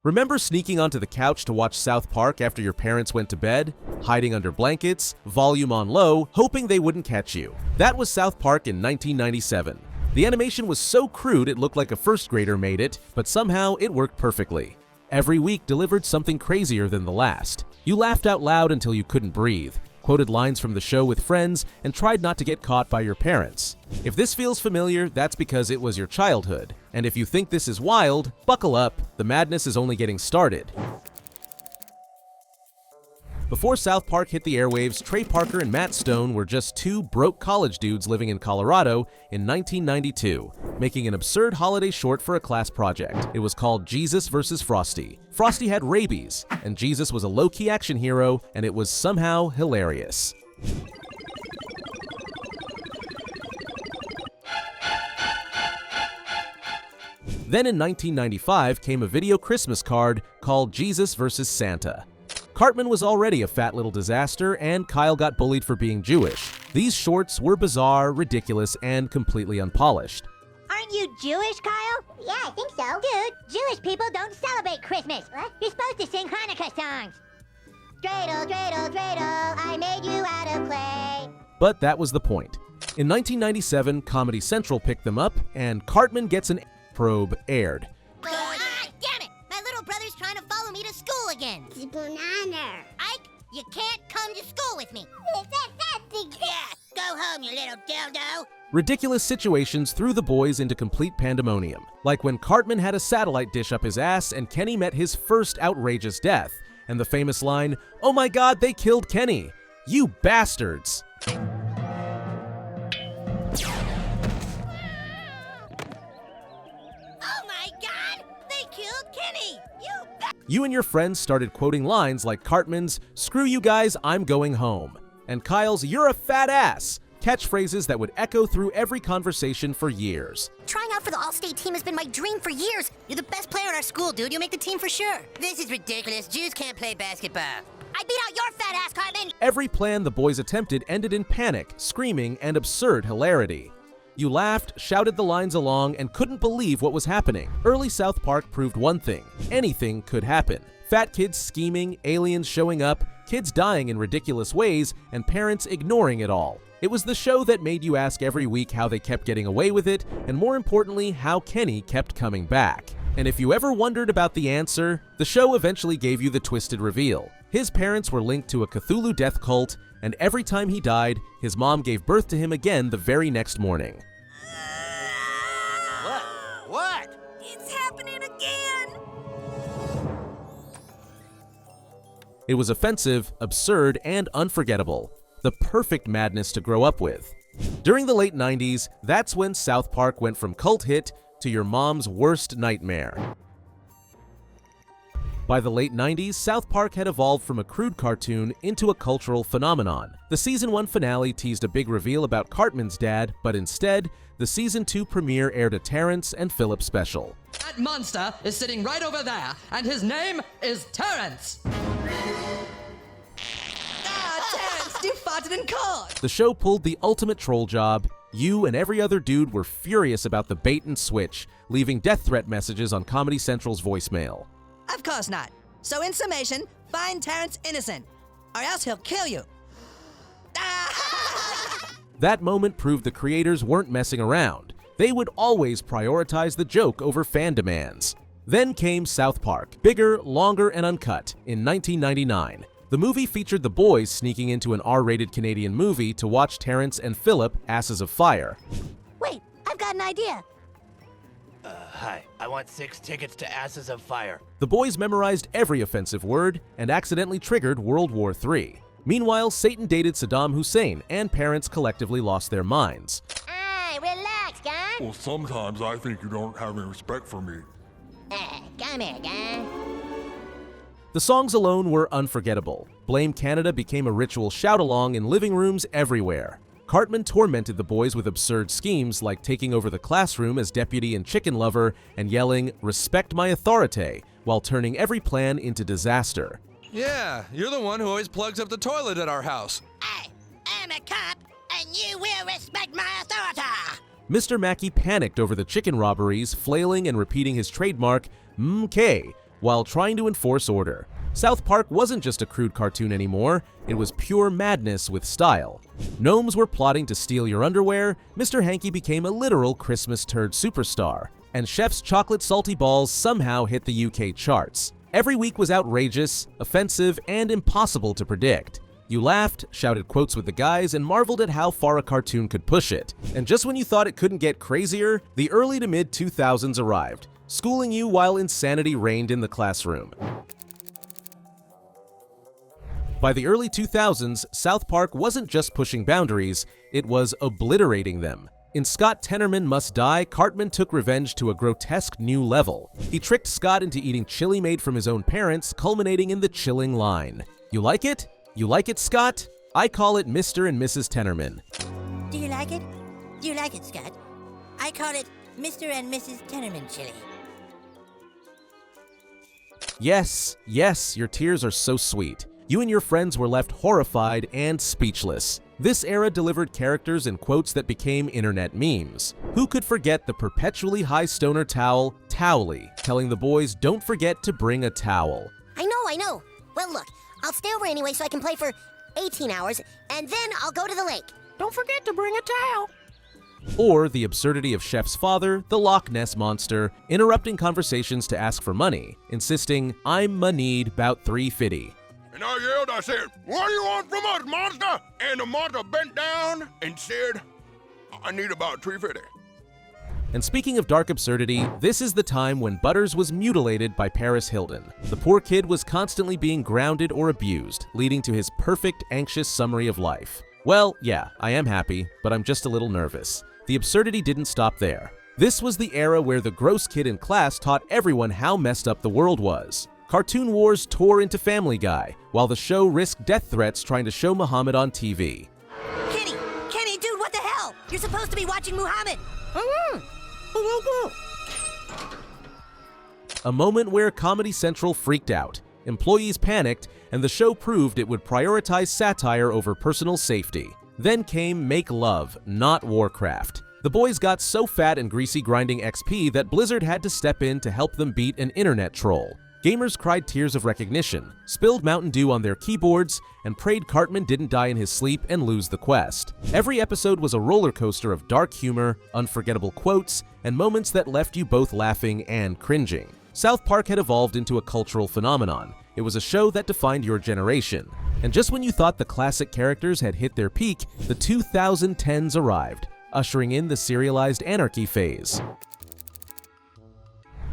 Remember sneaking onto the couch to watch South Park after your parents went to bed? Hiding under blankets, volume on low, hoping they wouldn't catch you. That was South Park in 1997. The animation was so crude it looked like a first grader made it, but somehow it worked perfectly. Every week delivered something crazier than the last. You laughed out loud until you couldn't breathe, quoted lines from the show with friends, and tried not to get caught by your parents. If this feels familiar, that's because it was your childhood. And if you think this is wild, buckle up, the madness is only getting started. Before South Park hit the airwaves, Trey Parker and Matt Stone were just two broke college dudes living in Colorado in 1992, making an absurd holiday short for a class project. It was called Jesus vs. Frosty. Frosty had rabies, and Jesus was a low-key action hero, and it was somehow hilarious. Then in 1995 came a video Christmas card called Jesus vs. Santa. Cartman was already a fat little disaster, and Kyle got bullied for being Jewish. These shorts were bizarre, ridiculous, and completely unpolished. Aren't you Jewish, Kyle? Yeah, I think so. Dude, Jewish people don't celebrate Christmas. What? You're supposed to sing Hanukkah songs. Dreidel, dreidel, dreidel, I made you out of clay. But that was the point. In 1997, Comedy Central picked them up, and Cartman Gets an Probe aired. Damn it! My little brother's trying to follow me to school again. It's banana. Ike, you can't come to school with me. Yeah, go home, you little dildo. Ridiculous situations threw the boys into complete pandemonium, like when Cartman had a satellite dish up his ass and Kenny met his first outrageous death, and the famous line, "Oh my god, they killed Kenny! You bastards!" You and your friends started quoting lines like Cartman's, "Screw you guys, I'm going home," and Kyle's, "You're a fat ass," catchphrases that would echo through every conversation for years. Trying out for the All-State team has been my dream for years. You're the best player in our school, dude. You'll make the team for sure. This is ridiculous. Jews can't play basketball. I beat out your fat ass, Cartman. Every plan the boys attempted ended in panic, screaming, and absurd hilarity. You laughed, shouted the lines along, and couldn't believe what was happening. Early South Park proved one thing: anything could happen. Fat kids scheming, aliens showing up, kids dying in ridiculous ways, and parents ignoring it all. It was the show that made you ask every week how they kept getting away with it, and more importantly, how Kenny kept coming back. And if you ever wondered about the answer, the show eventually gave you the twisted reveal. His parents were linked to a Cthulhu death cult, and every time he died, his mom gave birth to him again the very next morning. What? It's happening again. It was offensive, absurd, and unforgettable. The perfect madness to grow up with. During the late 90s, that's when South Park went from cult hit to your mom's worst nightmare. By the late 90s, South Park had evolved from a crude cartoon into a cultural phenomenon. The season 1 finale teased a big reveal about Cartman's dad, but instead, the season 2 premiere aired a Terrence and Phillip special. That monster is sitting right over there, and his name is Terrence. Terrence, you farted in court. The show pulled the ultimate troll job. You and every other dude were furious about the bait and switch, leaving death threat messages on Comedy Central's voicemail. Of course not. So in summation, find Terrence innocent, or else he'll kill you. That moment proved the creators weren't messing around. They would always prioritize the joke over fan demands. Then came South Park, bigger, longer, and uncut, in 1999. The movie featured the boys sneaking into an R-rated Canadian movie to watch Terrence and Phillip, Asses of Fire. Wait, I've got an idea. Hi, I want 6 tickets to Asses of Fire. The boys memorized every offensive word and accidentally triggered World War III. Meanwhile, Satan dated Saddam Hussein, and parents collectively lost their minds. Hey, relax, guy. Well, sometimes I think you don't have any respect for me. Come here, guy. The songs alone were unforgettable. Blame Canada became a ritual shout-along in living rooms everywhere. Cartman tormented the boys with absurd schemes like taking over the classroom as deputy and chicken lover and yelling, "Respect my authoritah," while turning every plan into disaster. Yeah, you're the one who always plugs up the toilet at our house. I'm a cop, and you will respect my authority. Mr. Mackey panicked over the chicken robberies, flailing and repeating his trademark, "Mk," while trying to enforce order. South Park wasn't just a crude cartoon anymore, it was pure madness with style. Gnomes were plotting to steal your underwear, Mr. Hanky became a literal Christmas turd superstar, and Chef's chocolate salty balls somehow hit the UK charts. Every week was outrageous, offensive, and impossible to predict. You laughed, shouted quotes with the guys, and marveled at how far a cartoon could push it. And just when you thought it couldn't get crazier, the early to mid-2000s arrived, schooling you while insanity reigned in the classroom. By the early 2000s, South Park wasn't just pushing boundaries, it was obliterating them. In Scott Tenorman Must Die, Cartman took revenge to a grotesque new level. He tricked Scott into eating chili made from his own parents, culminating in the chilling line. You like it? You like it, Scott? I call it Mr. and Mrs. Tenorman. Do you like it? Do you like it, Scott? I call it Mr. and Mrs. Tenorman chili. Yes, yes, your tears are so sweet. You and your friends were left horrified and speechless. This era delivered characters and quotes that became internet memes. Who could forget the perpetually high stoner towel, Towley, telling the boys don't forget to bring a towel. I know. Well, look, I'll stay over anyway so I can play for 18 hours, and then I'll go to the lake. Don't forget to bring a towel. Or the absurdity of Chef's father, the Loch Ness Monster, interrupting conversations to ask for money, insisting, I'm ma-need 'bout $3.50. And I yelled, I said, what do you want from us, monster? And the monster bent down and said, I need about $3.50. And speaking of dark absurdity, this is the time when Butters was mutilated by Paris Hilton. The poor kid was constantly being grounded or abused, leading to his perfect, anxious summary of life. Well, yeah, I am happy, but I'm just a little nervous. The absurdity didn't stop there. This was the era where the gross kid in class taught everyone how messed up the world was. Cartoon wars tore into Family Guy, while the show risked death threats trying to show Muhammad on TV. Kenny, dude, what the hell? You're supposed to be watching Muhammad. A moment where Comedy Central freaked out, employees panicked, and the show proved it would prioritize satire over personal safety. Then came Make Love, not Warcraft. The boys got so fat and greasy grinding XP that Blizzard had to step in to help them beat an internet troll. Gamers cried tears of recognition, spilled Mountain Dew on their keyboards, and prayed Cartman didn't die in his sleep and lose the quest. Every episode was a roller coaster of dark humor, unforgettable quotes, and moments that left you both laughing and cringing. South Park had evolved into a cultural phenomenon. It was a show that defined your generation. And just when you thought the classic characters had hit their peak, the 2010s arrived, ushering in the serialized anarchy phase.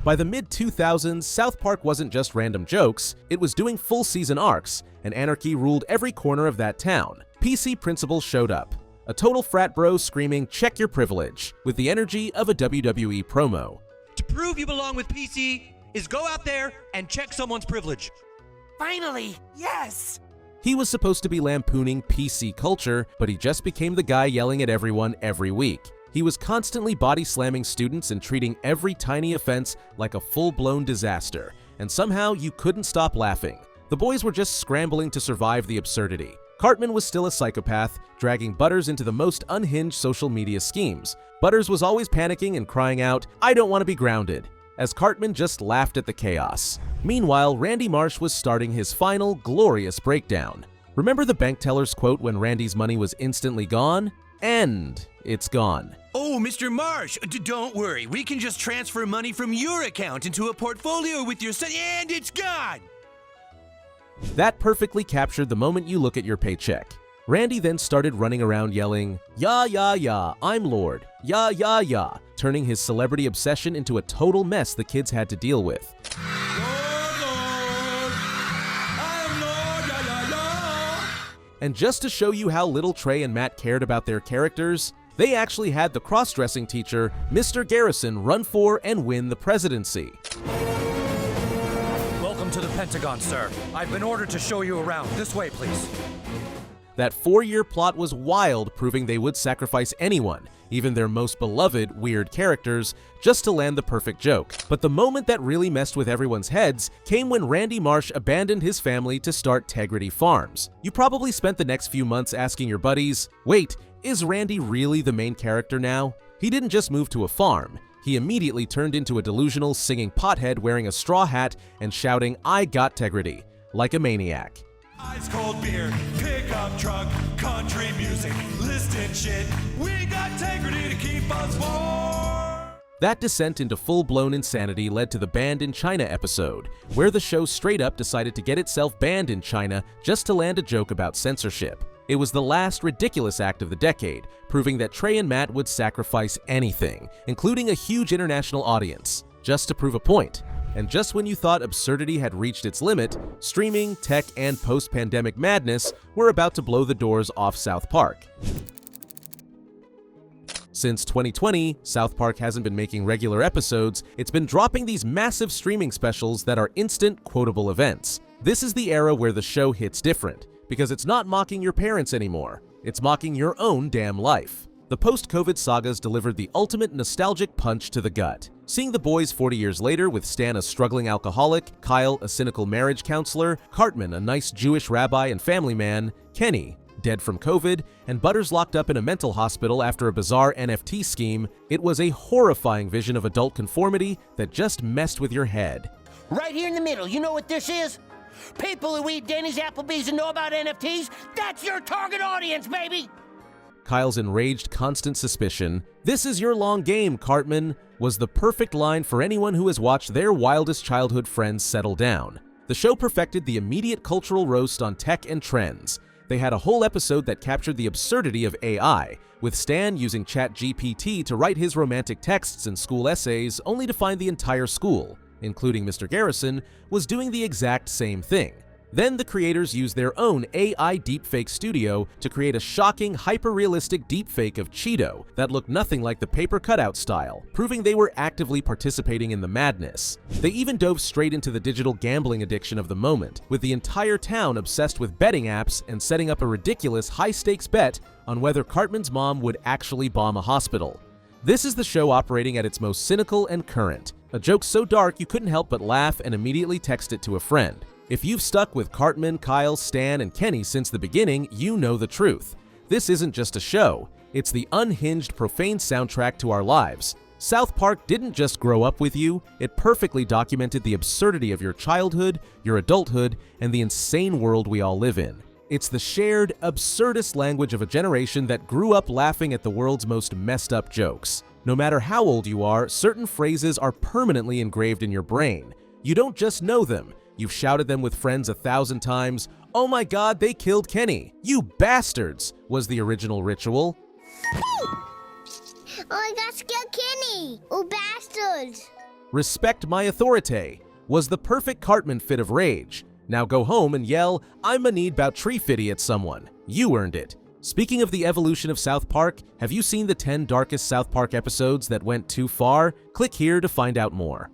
By the mid-2000s, South Park wasn't just random jokes, it was doing full-season arcs, and anarchy ruled every corner of that town. PC Principal showed up, a total frat bro screaming, check your privilege, with the energy of a WWE promo. To prove you belong with PC is go out there and check someone's privilege. Finally, yes! He was supposed to be lampooning PC culture, but he just became the guy yelling at everyone every week. He was constantly body-slamming students and treating every tiny offense like a full-blown disaster, and somehow you couldn't stop laughing. The boys were just scrambling to survive the absurdity. Cartman was still a psychopath, dragging Butters into the most unhinged social media schemes. Butters was always panicking and crying out, I don't want to be grounded, as Cartman just laughed at the chaos. Meanwhile, Randy Marsh was starting his final, glorious breakdown. Remember the bank teller's quote when Randy's money was instantly gone? And it's gone. Oh, Mr. Marsh, don't worry. We can just transfer money from your account into a portfolio with your son, and it's gone! That perfectly captured the moment you look at your paycheck. Randy then started running around yelling, "Ya, I'm Lord. Ya," turning his celebrity obsession into a total mess the kids had to deal with. And just to show you how little Trey and Matt cared about their characters, they actually had the cross-dressing teacher, Mr. Garrison, run for and win the presidency. Welcome to the Pentagon, sir. I've been ordered to show you around. This way, please. That 4-year plot was wild, proving they would sacrifice anyone, even their most beloved, weird characters, just to land the perfect joke. But the moment that really messed with everyone's heads came when Randy Marsh abandoned his family to start Tegridy Farms. You probably spent the next few months asking your buddies, wait, is Randy really the main character now? He didn't just move to a farm. he immediately turned into a delusional singing pothead wearing a straw hat and shouting, "I got Tegridy," like a maniac. Ice cold beer, pickup truck, country music, listed shit. We got Tegridy to keep us warm. That descent into full-blown insanity led to the Banned in China episode, where the show straight up decided to get itself banned in China just to land a joke about censorship. It was the last ridiculous act of the decade, proving that Trey and Matt would sacrifice anything, including a huge international audience, just to prove a point. And just when you thought absurdity had reached its limit, streaming, tech, and post-pandemic madness were about to blow the doors off South Park. Since 2020, South Park hasn't been making regular episodes, it's been dropping these massive streaming specials that are instant, quotable events. This is the era where the show hits different, because it's not mocking your parents anymore, it's mocking your own damn life. The post-COVID sagas delivered the ultimate nostalgic punch to the gut. Seeing the boys 40 years later with Stan a struggling alcoholic, Kyle a cynical marriage counselor, Cartman a nice Jewish rabbi and family man, Kenny dead from COVID, and Butters locked up in a mental hospital after a bizarre NFT scheme, it was a horrifying vision of adult conformity that just messed with your head. Right here in the middle, you know what this is? People who eat Denny's, Applebee's, and know about NFTs, that's your target audience, baby! Kyle's enraged constant suspicion, "This is your long game, Cartman," was the perfect line for anyone who has watched their wildest childhood friends settle down. The show perfected the immediate cultural roast on tech and trends. They had a whole episode that captured the absurdity of AI, with Stan using ChatGPT to write his romantic texts and school essays, only to find the entire school, including Mr. Garrison, was doing the exact same thing. Then the creators used their own AI deepfake studio to create a shocking, hyper-realistic deepfake of Cheeto that looked nothing like the paper cutout style, proving they were actively participating in the madness. They even dove straight into the digital gambling addiction of the moment, with the entire town obsessed with betting apps and setting up a ridiculous high-stakes bet on whether Cartman's mom would actually bomb a hospital. This is the show operating at its most cynical and current, a joke so dark you couldn't help but laugh and immediately text it to a friend. If you've stuck with Cartman, Kyle, Stan, and Kenny since the beginning, you know the truth. This isn't just a show, it's the unhinged, profane soundtrack to our lives. South Park didn't just grow up with you, it perfectly documented the absurdity of your childhood, your adulthood, and the insane world we all live in. It's the shared, absurdist language of a generation that grew up laughing at the world's most messed up jokes. No matter how old you are, certain phrases are permanently engraved in your brain. You don't just know them, you've shouted them with friends 1,000 times. "Oh my god, they killed Kenny! You bastards!" was the original ritual. Oh, I got scared, Kenny! Oh, bastards! "Respect my authoritah" was the perfect Cartman fit of rage. Now go home and yell, "I'm a need 'bout tree fitty" at someone. You earned it. Speaking of the evolution of South Park, have you seen the 10 darkest South Park episodes that went too far? Click here to find out more.